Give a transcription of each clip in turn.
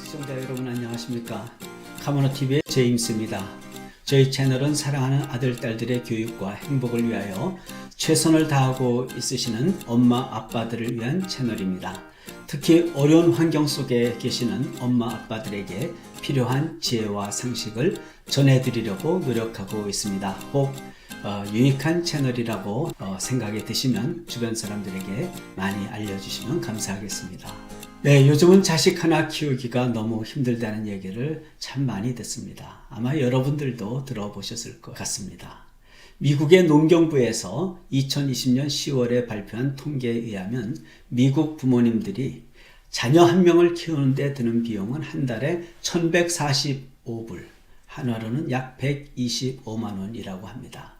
시청자 여러분 안녕하십니까? 카모노TV의 제임스입니다. 저희 채널은 사랑하는 아들, 딸들의 교육과 행복을 위하여 최선을 다하고 있으시는 엄마, 아빠들을 위한 채널입니다. 특히 어려운 환경 속에 계시는 엄마, 아빠들에게 필요한 지혜와 상식을 전해드리려고 노력하고 있습니다. 혹 유익한 채널이라고 생각이 드시면 주변 사람들에게 많이 알려주시면 감사하겠습니다. 네, 요즘은 자식 하나 키우기가 너무 힘들다는 얘기를 참 많이 듣습니다. 아마 여러분들도 들어보셨을 것 같습니다. 미국의 농경부에서 2020년 10월에 발표한 통계에 의하면 미국 부모님들이 자녀 한 명을 키우는 데 드는 비용은 한 달에 1145불, 한화로는 약 125만 원이라고 합니다.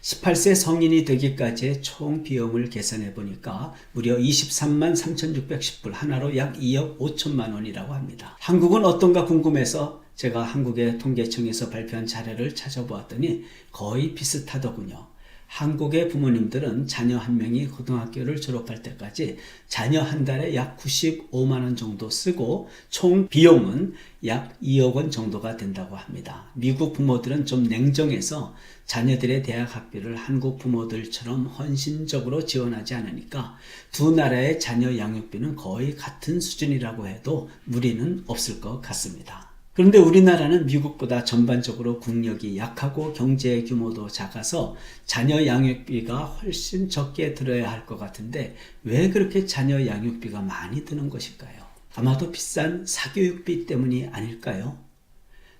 18세 성인이 되기까지의 총 비용을 계산해 보니까 무려 23만 3,610불, 하나로 약 2억 5천만 원이라고 합니다. 한국은 어떤가 궁금해서 제가 한국의 통계청에서 발표한 자료를 찾아보았더니 거의 비슷하더군요. 한국의 부모님들은 자녀 한 명이 고등학교를 졸업할 때까지 자녀 한 달에 약 95만 원 정도 쓰고 총 비용은 약 2억 원 정도가 된다고 합니다. 미국 부모들은 좀 냉정해서 자녀들의 대학 학비를 한국 부모들처럼 헌신적으로 지원하지 않으니까 두 나라의 자녀 양육비는 거의 같은 수준이라고 해도 무리는 없을 것 같습니다. 그런데 우리나라는 미국보다 전반적으로 국력이 약하고 경제 규모도 작아서 자녀 양육비가 훨씬 적게 들어야 할 것 같은데 왜 그렇게 자녀 양육비가 많이 드는 것일까요? 아마도 비싼 사교육비 때문이 아닐까요?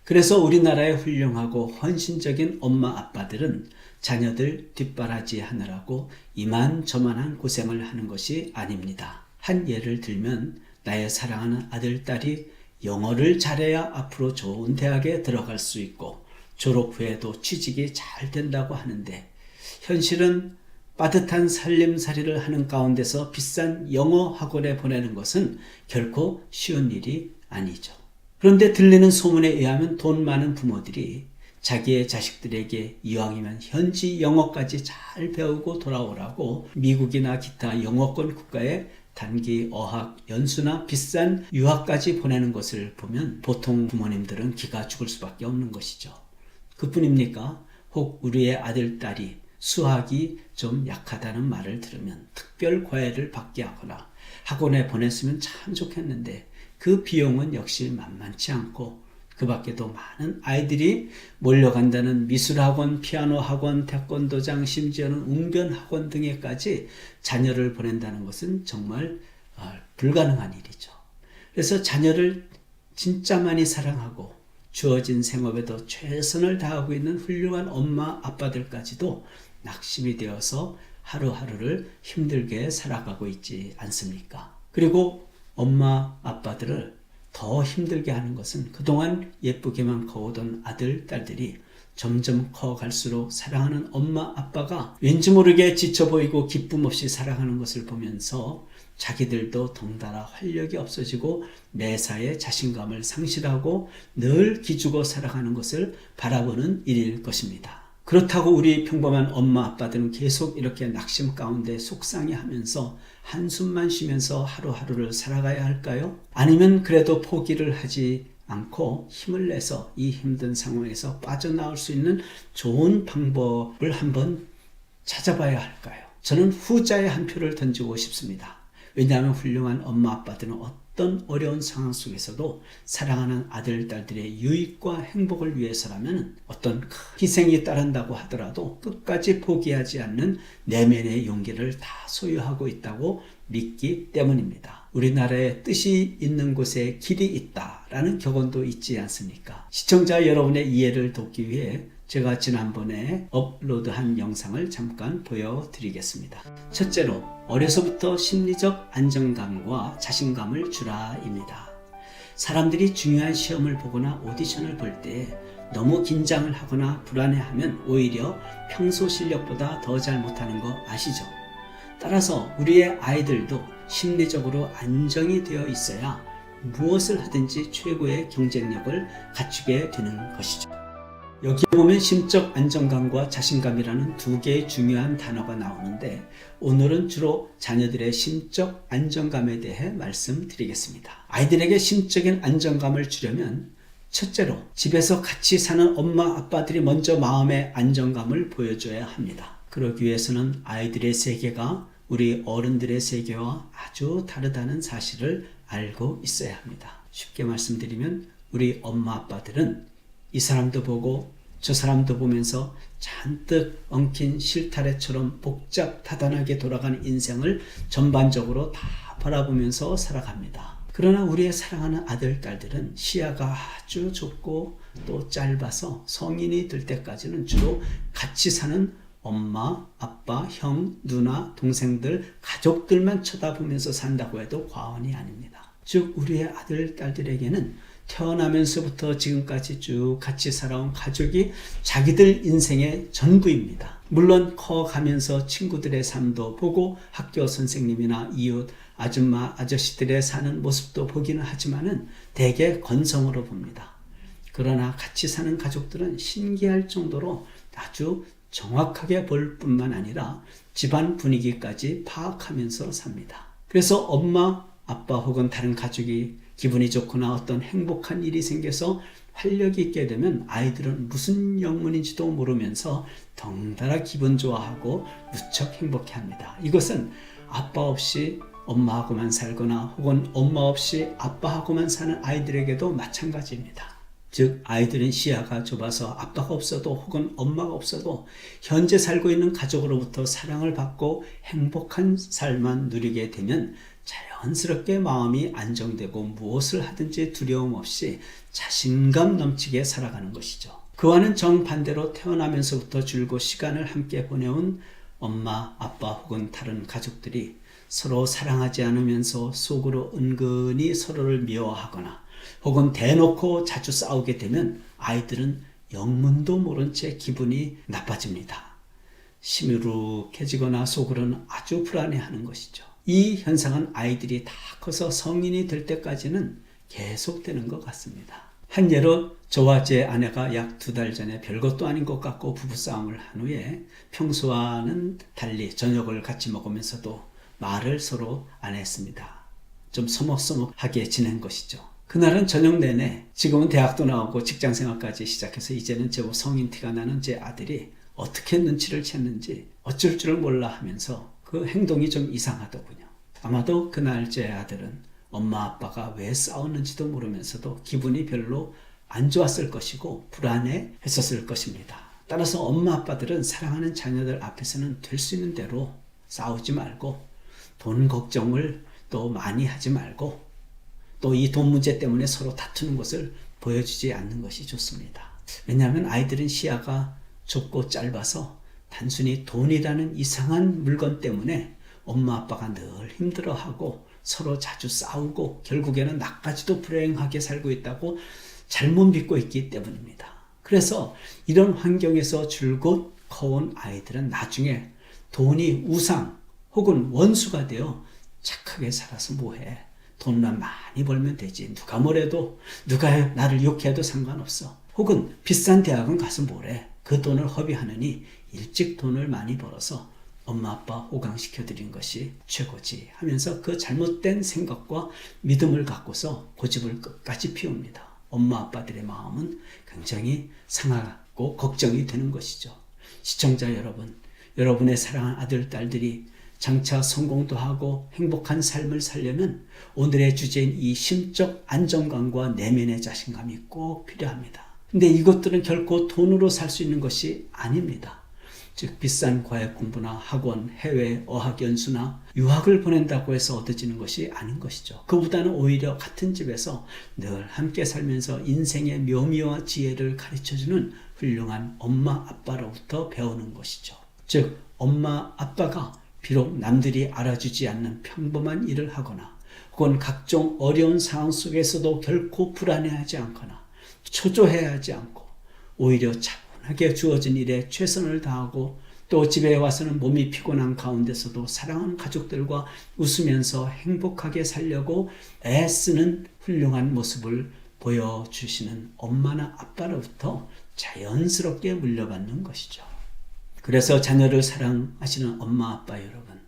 그래서 우리나라의 훌륭하고 헌신적인 엄마 아빠들은 자녀들 뒷바라지 하느라고 이만저만한 고생을 하는 것이 아닙니다. 한 예를 들면 나의 사랑하는 아들, 딸이 영어를 잘해야 앞으로 좋은 대학에 들어갈 수 있고 졸업 후에도 취직이 잘 된다고 하는데 현실은 빠듯한 살림살이를 하는 가운데서 비싼 영어 학원에 보내는 것은 결코 쉬운 일이 아니죠. 그런데 들리는 소문에 의하면 돈 많은 부모들이 자기의 자식들에게 이왕이면 현지 영어까지 잘 배우고 돌아오라고 미국이나 기타 영어권 국가에 단기 어학 연수나 비싼 유학까지 보내는 것을 보면 보통 부모님들은 기가 죽을 수밖에 없는 것이죠. 그뿐입니까? 혹 우리의 아들, 딸이 수학이 좀 약하다는 말을 들으면 특별 과외를 받게 하거나 학원에 보냈으면 참 좋겠는데 그 비용은 역시 만만치 않고 그 밖에도 많은 아이들이 몰려간다는 미술학원, 피아노학원, 태권도장, 심지어는 웅변학원 등에까지 자녀를 보낸다는 것은 정말 불가능한 일이죠. 그래서 자녀를 진짜 많이 사랑하고 주어진 생업에도 최선을 다하고 있는 훌륭한 엄마, 아빠들까지도 낙심이 되어서 하루하루를 힘들게 살아가고 있지 않습니까? 그리고 엄마, 아빠들을 더 힘들게 하는 것은 그동안 예쁘게만 커오던 아들, 딸들이 점점 커갈수록 사랑하는 엄마, 아빠가 왠지 모르게 지쳐 보이고 기쁨 없이 살아가는 것을 보면서 자기들도 덩달아 활력이 없어지고 매사에 자신감을 상실하고 늘 기죽어 살아가는 것을 바라보는 일일 것입니다. 그렇다고 우리 평범한 엄마, 아빠들은 계속 이렇게 낙심 가운데 속상해하면서 한숨만 쉬면서 하루하루를 살아가야 할까요? 아니면 그래도 포기를 하지 않고 힘을 내서 이 힘든 상황에서 빠져나올 수 있는 좋은 방법을 한번 찾아봐야 할까요? 저는 후자의 한 표를 던지고 싶습니다. 왜냐하면 훌륭한 엄마, 아빠들은 어떤 어려운 상황 속에서도 사랑하는 아들, 딸들의 유익과 행복을 위해서라면 어떤 큰 희생이 따른다고 하더라도 끝까지 포기하지 않는 내면의 용기를 다 소유하고 있다고 믿기 때문입니다. 우리나라에 뜻이 있는 곳에 길이 있다라는 격언도 있지 않습니까? 시청자 여러분의 이해를 돕기 위해 제가 지난번에 업로드한 영상을 잠깐 보여드리겠습니다. 첫째로, 어려서부터 심리적 안정감과 자신감을 주라입니다. 사람들이 중요한 시험을 보거나 오디션을 볼 때 너무 긴장을 하거나 불안해하면 오히려 평소 실력보다 더 잘 못하는 거 아시죠? 따라서 우리의 아이들도 심리적으로 안정이 되어 있어야 무엇을 하든지 최고의 경쟁력을 갖추게 되는 것이죠. 여기에 보면 심적 안정감과 자신감이라는 두 개의 중요한 단어가 나오는데 오늘은 주로 자녀들의 심적 안정감에 대해 말씀드리겠습니다. 아이들에게 심적인 안정감을 주려면 첫째로 집에서 같이 사는 엄마 아빠들이 먼저 마음의 안정감을 보여줘야 합니다. 그러기 위해서는 아이들의 세계가 우리 어른들의 세계와 아주 다르다는 사실을 알고 있어야 합니다. 쉽게 말씀드리면 우리 엄마 아빠들은 이 사람도 보고 저 사람도 보면서 잔뜩 엉킨 실타래처럼 복잡다단하게 돌아가는 인생을 전반적으로 다 바라보면서 살아갑니다. 그러나 우리의 사랑하는 아들, 딸들은 시야가 아주 좁고 또 짧아서 성인이 될 때까지는 주로 같이 사는 엄마, 아빠, 형, 누나, 동생들, 가족들만 쳐다보면서 산다고 해도 과언이 아닙니다. 즉 우리의 아들, 딸들에게는 태어나면서부터 지금까지 쭉 같이 살아온 가족이 자기들 인생의 전부입니다. 물론 커가면서 친구들의 삶도 보고 학교 선생님이나 이웃, 아줌마, 아저씨들의 사는 모습도 보기는 하지만은 대개 건성으로 봅니다. 그러나 같이 사는 가족들은 신기할 정도로 아주 정확하게 볼 뿐만 아니라 집안 분위기까지 파악하면서 삽니다. 그래서 엄마, 아빠 혹은 다른 가족이 기분이 좋거나 어떤 행복한 일이 생겨서 활력이 있게 되면 아이들은 무슨 영문인지도 모르면서 덩달아 기분 좋아하고 무척 행복해합니다. 이것은 아빠 없이 엄마하고만 살거나 혹은 엄마 없이 아빠하고만 사는 아이들에게도 마찬가지입니다. 즉 아이들은 시야가 좁아서 아빠가 없어도 혹은 엄마가 없어도 현재 살고 있는 가족으로부터 사랑을 받고 행복한 삶만 누리게 되면 자연스럽게 마음이 안정되고 무엇을 하든지 두려움 없이 자신감 넘치게 살아가는 것이죠. 그와는 정반대로 태어나면서부터 줄곧 시간을 함께 보내온 엄마, 아빠 혹은 다른 가족들이 서로 사랑하지 않으면서 속으로 은근히 서로를 미워하거나 혹은 대놓고 자주 싸우게 되면 아이들은 영문도 모른 채 기분이 나빠집니다. 시무룩해지거나 속으로는 아주 불안해하는 것이죠. 이 현상은 아이들이 다 커서 성인이 될 때까지는 계속되는 것 같습니다. 한 예로 저와 제 아내가 약 2달 전에 별것도 아닌 것 같고 부부싸움을 한 후에 평소와는 달리 저녁을 같이 먹으면서도 말을 서로 안 했습니다. 좀 서먹서먹하게 지낸 것이죠. 그날은 저녁 내내 지금은 대학도 나오고 직장생활까지 시작해서 이제는 제법 성인 티가 나는 제 아들이 어떻게 눈치를 챘는지 어쩔 줄을 몰라 하면서 그 행동이 좀 이상하더군요. 아마도 그날 제 아들은 엄마 아빠가 왜 싸웠는지도 모르면서도 기분이 별로 안 좋았을 것이고 불안해 했었을 것입니다. 따라서 엄마 아빠들은 사랑하는 자녀들 앞에서는 될 수 있는 대로 싸우지 말고 돈 걱정을 또 많이 하지 말고 또 이 돈 문제 때문에 서로 다투는 것을 보여주지 않는 것이 좋습니다. 왜냐하면 아이들은 시야가 좁고 짧아서 단순히 돈이라는 이상한 물건 때문에 엄마 아빠가 늘 힘들어하고 서로 자주 싸우고 결국에는 나까지도 불행하게 살고 있다고 잘못 믿고 있기 때문입니다. 그래서 이런 환경에서 줄곧 커온 아이들은 나중에 돈이 우상 혹은 원수가 되어 착하게 살아서 뭐해? 돈만 많이 벌면 되지. 누가 뭐래도 누가 나를 욕해도 상관없어. 혹은 비싼 대학은 가서 뭐래? 그 돈을 허비하느니 일찍 돈을 많이 벌어서 엄마 아빠 호강시켜드린 것이 최고지 하면서 그 잘못된 생각과 믿음을 갖고서 고집을 끝까지 피웁니다. 엄마 아빠들의 마음은 굉장히 상하고 걱정이 되는 것이죠. 시청자 여러분, 여러분의 사랑하는 아들, 딸들이 장차 성공도 하고 행복한 삶을 살려면 오늘의 주제인 이 심적 안정감과 내면의 자신감이 꼭 필요합니다. 근데 이것들은 결코 돈으로 살 수 있는 것이 아닙니다. 즉 비싼 과외 공부나 학원, 해외 어학연수나 유학을 보낸다고 해서 얻어지는 것이 아닌 것이죠. 그보다는 오히려 같은 집에서 늘 함께 살면서 인생의 묘미와 지혜를 가르쳐주는 훌륭한 엄마 아빠로부터 배우는 것이죠. 즉 엄마 아빠가 비록 남들이 알아주지 않는 평범한 일을 하거나 혹은 각종 어려운 상황 속에서도 결코 불안해하지 않거나 초조해하지 않고 오히려 차분하게 주어진 일에 최선을 다하고 또 집에 와서는 몸이 피곤한 가운데서도 사랑하는 가족들과 웃으면서 행복하게 살려고 애쓰는 훌륭한 모습을 보여주시는 엄마나 아빠로부터 자연스럽게 물려받는 것이죠. 그래서 자녀를 사랑하시는 엄마 아빠 여러분,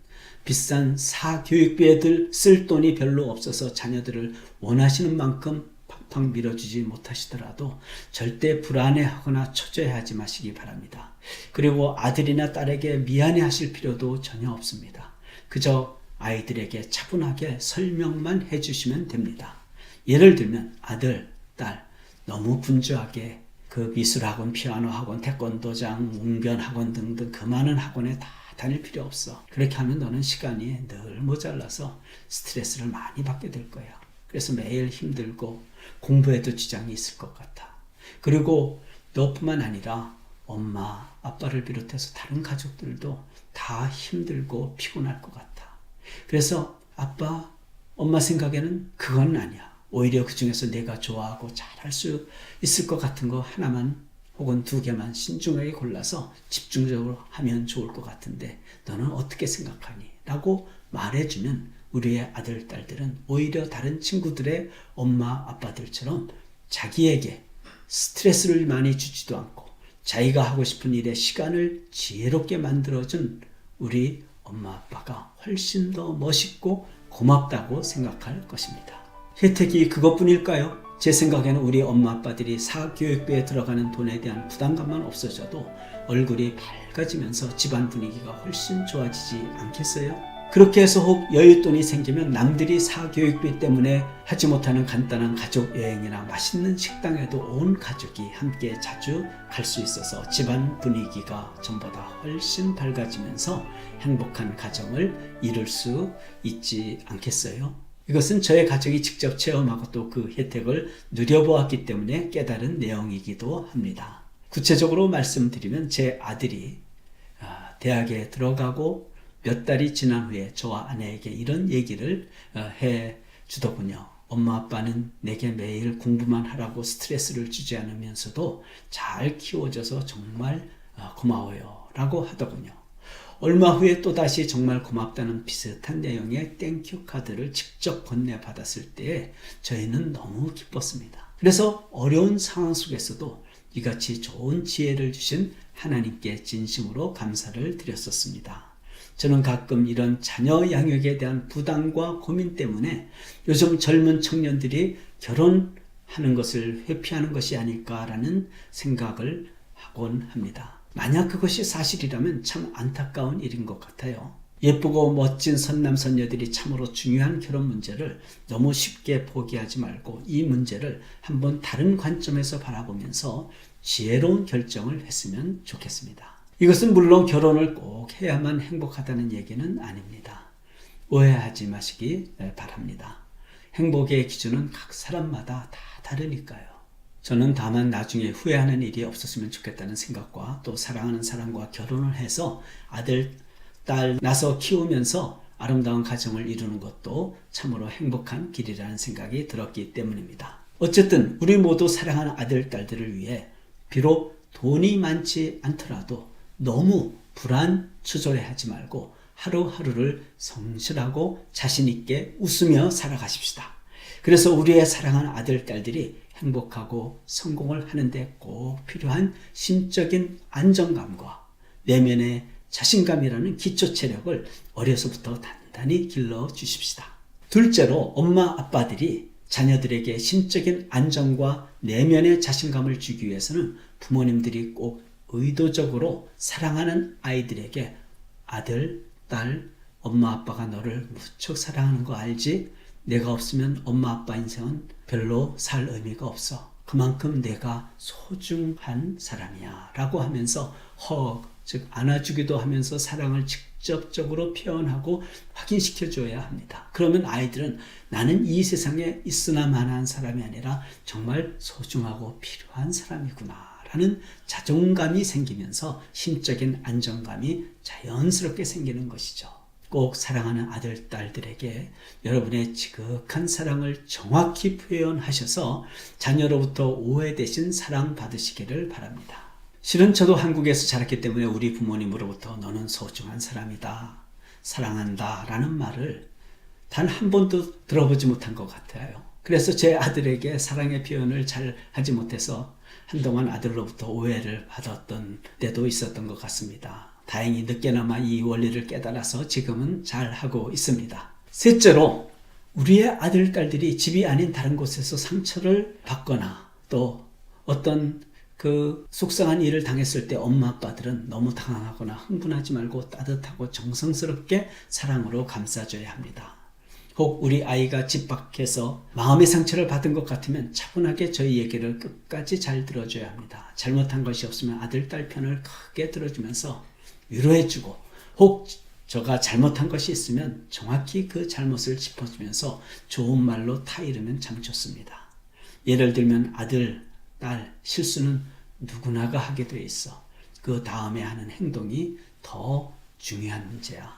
비싼 사교육비에 쓸 돈이 별로 없어서 자녀들을 원하시는 만큼 팍팍 밀어주지 못하시더라도 절대 불안해하거나 초조해하지 마시기 바랍니다. 그리고 아들이나 딸에게 미안해하실 필요도 전혀 없습니다. 그저 아이들에게 차분하게 설명만 해주시면 됩니다. 예를 들면 아들, 딸 너무 분주하게 그 미술학원, 피아노학원, 태권도장, 웅변학원 등등 그 많은 학원에 다 다닐 필요 없어. 그렇게 하면 너는 시간이 늘 모자라서 스트레스를 많이 받게 될 거야. 그래서 매일 힘들고 공부에도 지장이 있을 것 같아. 그리고 너뿐만 아니라 엄마, 아빠를 비롯해서 다른 가족들도 다 힘들고 피곤할 것 같아. 그래서 아빠, 엄마 생각에는 그건 아니야. 오히려 그 중에서 내가 좋아하고 잘할 수 있을 것 같은 거 하나만 혹은 2개만 신중하게 골라서 집중적으로 하면 좋을 것 같은데 너는 어떻게 생각하니? 라고 말해주면 우리의 아들, 딸들은 오히려 다른 친구들의 엄마, 아빠들처럼 자기에게 스트레스를 많이 주지도 않고 자기가 하고 싶은 일에 시간을 지혜롭게 만들어준 우리 엄마, 아빠가 훨씬 더 멋있고 고맙다고 생각할 것입니다. 혜택이 그것뿐일까요? 제 생각에는 우리 엄마 아빠들이 사교육비에 들어가는 돈에 대한 부담감만 없어져도 얼굴이 밝아지면서 집안 분위기가 훨씬 좋아지지 않겠어요? 그렇게 해서 혹 여윳돈이 생기면 남들이 사교육비 때문에 하지 못하는 간단한 가족 여행이나 맛있는 식당에도 온 가족이 함께 자주 갈 수 있어서 집안 분위기가 전보다 훨씬 밝아지면서 행복한 가정을 이룰 수 있지 않겠어요? 이것은 저의 가족이 직접 체험하고 또 그 혜택을 누려보았기 때문에 깨달은 내용이기도 합니다. 구체적으로 말씀드리면 제 아들이 대학에 들어가고 몇 달이 지난 후에 저와 아내에게 이런 얘기를 해 주더군요. 엄마 아빠는 내게 매일 공부만 하라고 스트레스를 주지 않으면서도 잘 키워줘서 정말 고마워요 라고 하더군요. 얼마 후에 또다시 정말 고맙다는 비슷한 내용의 땡큐 카드를 직접 건네받았을 때 저희는 너무 기뻤습니다. 그래서 어려운 상황 속에서도 이같이 좋은 지혜를 주신 하나님께 진심으로 감사를 드렸었습니다. 저는 가끔 이런 자녀 양육에 대한 부담과 고민 때문에 요즘 젊은 청년들이 결혼하는 것을 회피하는 것이 아닐까라는 생각을 하곤 합니다. 만약 그것이 사실이라면 참 안타까운 일인 것 같아요. 예쁘고 멋진 선남선녀들이 참으로 중요한 결혼 문제를 너무 쉽게 포기하지 말고 이 문제를 한번 다른 관점에서 바라보면서 지혜로운 결정을 했으면 좋겠습니다. 이것은 물론 결혼을 꼭 해야만 행복하다는 얘기는 아닙니다. 오해하지 마시기 바랍니다. 행복의 기준은 각 사람마다 다 다르니까요. 저는 다만 나중에 후회하는 일이 없었으면 좋겠다는 생각과 또 사랑하는 사람과 결혼을 해서 아들, 딸 낳아서 키우면서 아름다운 가정을 이루는 것도 참으로 행복한 길이라는 생각이 들었기 때문입니다. 어쨌든 우리 모두 사랑하는 아들, 딸들을 위해 비록 돈이 많지 않더라도 너무 불안초조해하지 말고 하루하루를 성실하고 자신있게 웃으며 살아가십시다. 그래서 우리의 사랑하는 아들, 딸들이 행복하고 성공을 하는데 꼭 필요한 심적인 안정감과 내면의 자신감이라는 기초 체력을 어려서부터 단단히 길러 주십시다. 둘째로 엄마 아빠들이 자녀들에게 심적인 안정과 내면의 자신감을 주기 위해서는 부모님들이 꼭 의도적으로 사랑하는 아이들에게 아들, 딸, 엄마 아빠가 너를 무척 사랑하는 거 알지? 내가 없으면 엄마 아빠 인생은 별로 살 의미가 없어. 그만큼 내가 소중한 사람이야 라고 하면서 즉 안아주기도 하면서 사랑을 직접적으로 표현하고 확인시켜줘야 합니다. 그러면 아이들은 나는 이 세상에 있으나마나한 사람이 아니라 정말 소중하고 필요한 사람이구나 라는 자존감이 생기면서 심적인 안정감이 자연스럽게 생기는 것이죠. 꼭 사랑하는 아들, 딸들에게 여러분의 지극한 사랑을 정확히 표현하셔서 자녀로부터 오해되신 사랑 받으시기를 바랍니다. 실은 저도 한국에서 자랐기 때문에 우리 부모님으로부터 너는 소중한 사람이다, 사랑한다 라는 말을 단 한 번도 들어보지 못한 것 같아요. 그래서 제 아들에게 사랑의 표현을 잘 하지 못해서 한동안 아들로부터 오해를 받았던 때도 있었던 것 같습니다. 다행히 늦게나마 이 원리를 깨달아서 지금은 잘 하고 있습니다. 셋째로, 우리의 아들, 딸들이 집이 아닌 다른 곳에서 상처를 받거나 또 어떤 그 속상한 일을 당했을 때 엄마 아빠들은 너무 당황하거나 흥분하지 말고 따뜻하고 정성스럽게 사랑으로 감싸줘야 합니다. 혹 우리 아이가 집 밖에서 마음의 상처를 받은 것 같으면 차분하게 저희 얘기를 끝까지 잘 들어줘야 합니다. 잘못한 것이 없으면 아들, 딸 편을 크게 들어주면서 위로해주고, 혹 저가 잘못한 것이 있으면 정확히 그 잘못을 짚어주면서 좋은 말로 타이르면 참 좋습니다. 예를 들면 아들, 딸 실수는 누구나가 하게 돼 있어. 그 다음에 하는 행동이 더 중요한 문제야.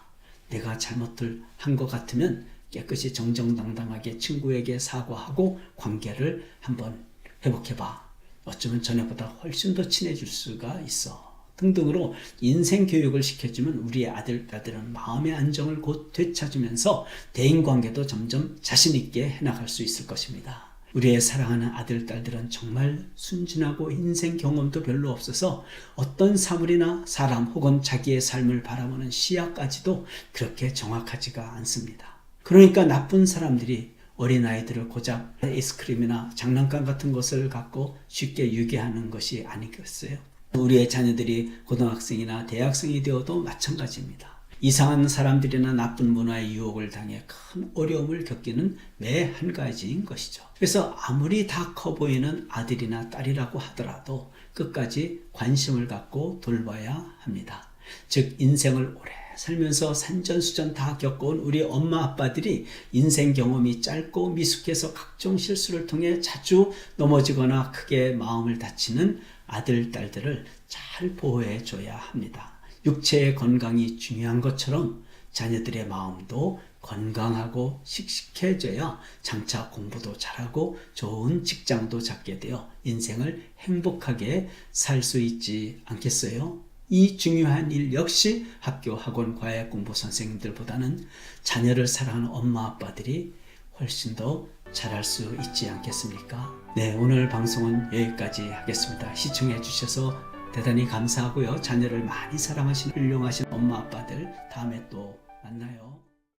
내가 잘못을 한 것 같으면 깨끗이 정정당당하게 친구에게 사과하고 관계를 한번 회복해봐. 어쩌면 전에보다 훨씬 더 친해질 수가 있어. 등등으로 인생 교육을 시켜주면 우리의 아들, 딸들은 마음의 안정을 곧 되찾으면서 대인관계도 점점 자신있게 해나갈 수 있을 것입니다. 우리의 사랑하는 아들, 딸들은 정말 순진하고 인생 경험도 별로 없어서 어떤 사물이나 사람 혹은 자기의 삶을 바라보는 시야까지도 그렇게 정확하지가 않습니다. 그러니까 나쁜 사람들이 어린아이들을 고작 아이스크림이나 장난감 같은 것을 갖고 쉽게 유괴하는 것이 아니겠어요? 우리의 자녀들이 고등학생이나 대학생이 되어도 마찬가지입니다. 이상한 사람들이나 나쁜 문화의 유혹을 당해 큰 어려움을 겪기는 매 한 가지인 것이죠. 그래서 아무리 다 커 보이는 아들이나 딸이라고 하더라도 끝까지 관심을 갖고 돌봐야 합니다. 즉 인생을 오래 살면서 산전수전 다 겪어온 우리 엄마 아빠들이 인생 경험이 짧고 미숙해서 각종 실수를 통해 자주 넘어지거나 크게 마음을 다치는 아들, 딸들을 잘 보호해 줘야 합니다. 육체의 건강이 중요한 것처럼 자녀들의 마음도 건강하고 씩씩해져야 장차 공부도 잘하고 좋은 직장도 잡게 되어 인생을 행복하게 살 수 있지 않겠어요? 이 중요한 일 역시 학교, 학원, 과외, 공부 선생님들보다는 자녀를 사랑하는 엄마, 아빠들이 훨씬 더 잘할 수 있지 않겠습니까? 네, 오늘 방송은 여기까지 하겠습니다. 시청해 주셔서 대단히 감사하고요. 자녀를 많이 사랑하시는 훌륭하신 엄마, 아빠들 다음에 또 만나요.